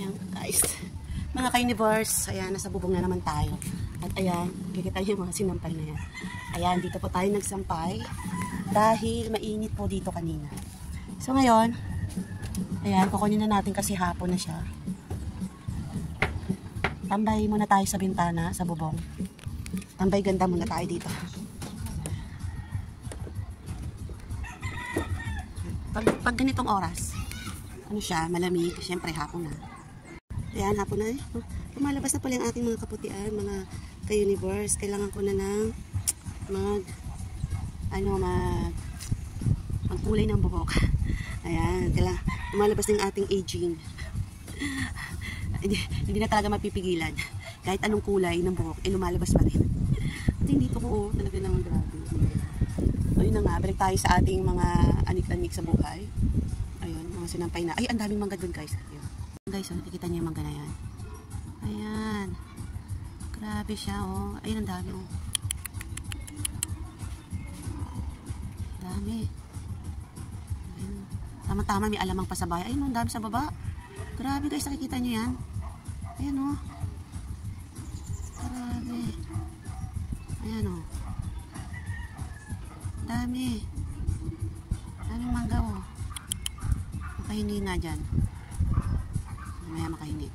Ayan guys. Mga ka-universe, ayan, nasa bubong na naman tayo. At ayan, kikita yung mga sinampay na yan. Ayan, dito po tayo nagsampay. Dahil mainit po dito kanina. So ngayon, ayan, kukunin na natin kasi hapon na siya. Tambay muna tayo sa bintana, sa bubong. Tambay ganda muna tayo dito. Pag ganitong oras, ano siya, malamig, syempre hapon na. Ayan, hapon na eh. Lumalabas na pala yung ating mga kaputian, mga ka-universe. Kailangan ko na lang magkulay ng bubok. Ayan, kailangan, lumalabas na yung ating aging. Hindi na talaga mapipigilan. Kahit anong kulay ng buhok, lumalabas pa rin. At hindi ko talaga naman grabe. So yun na nga, balik tayo sa ating mga anik-anik sa buhay. Ayun, mga sinampay na. Ay, ang daming mangga dun guys. Ayun. Guys, nakikita niyo yung mangga na yan. Ayan. Grabe siya, oh. Ayun, ang dami, oh. Dami. Ayun. Tama-tama, may alamang pasabay. Ayun, ang dami sa baba. Grabe guys, nakikita niyo yan. Ayan, oh. Grabe. Ayan, oh. Dami. Daming mangga, oh. Makahingi na dyan. Mamaya makahingi.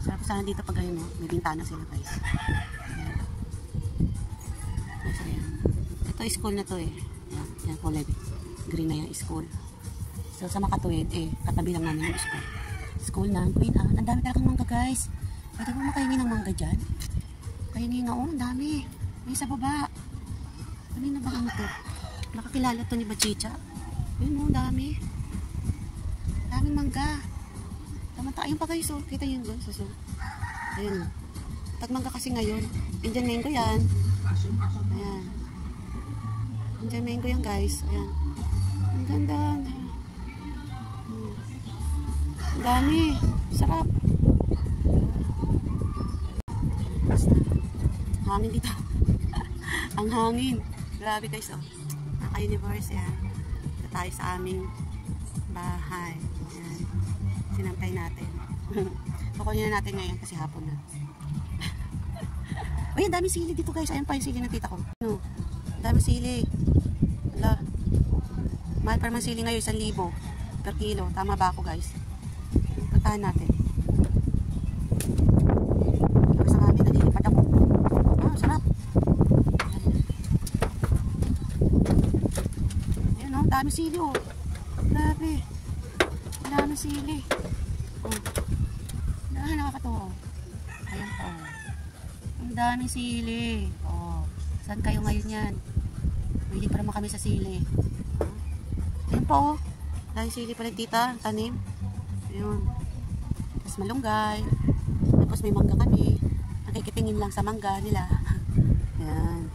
Sarap sana dito pag ayun, oh. May bintana sila guys. Ayan. Ayan. Ito school na to eh. Ayan, yan kulay green na yung school. So sa Makatuwid katabi lang namin yung school. School ng Queen Anne. Ang dami talagang mangga guys. Pwede mo makahingi ng mangga dyan. Kahingi nga, oh, ang dami. May sa baba. Kanina ba ano to? Nakakilala to ni Bachicha. Ayun, oh, dami. Daming mangga. Tama-tama. Ayun pa guys, oh. Kita yun doon. So, ayun. Tagmangga kasi ngayon. Indian mango yan. Ayan. Indian mango yan guys. Ayan. Ang ganda. Ang dami. Sarap. Hangin dito. Ang hangin. Grabe guys, oh. Naka-universe yan. Ito tayo sa aming bahay. Ayan. Sinampay natin. Kukunin na natin ngayon kasi hapon na. Uy, ang dami sili dito guys. Ayan pa yung sili ng tita ko. Ano? Ang dami sili. Ala. Mahal pa naman sili ngayon, 1,000 per kilo. Tama ba ako guys? Puntahan natin. Sa kami, nalilipad ako. Ah, sarap. Ayan, oh, dami sili, oh. Grabe. Dami sili. Oh. Nakakatawa. Ayan po. Ang dami sili. Oh. Saan kayo ngayon yan? Bili pa naman kami sa sili. Ayan po, oh. Dahil sili pala tita, tanim. Ayun. Tapos malunggay. Tapos may mangga kami. Nakikitingin lang sa mangga nila. Ayan.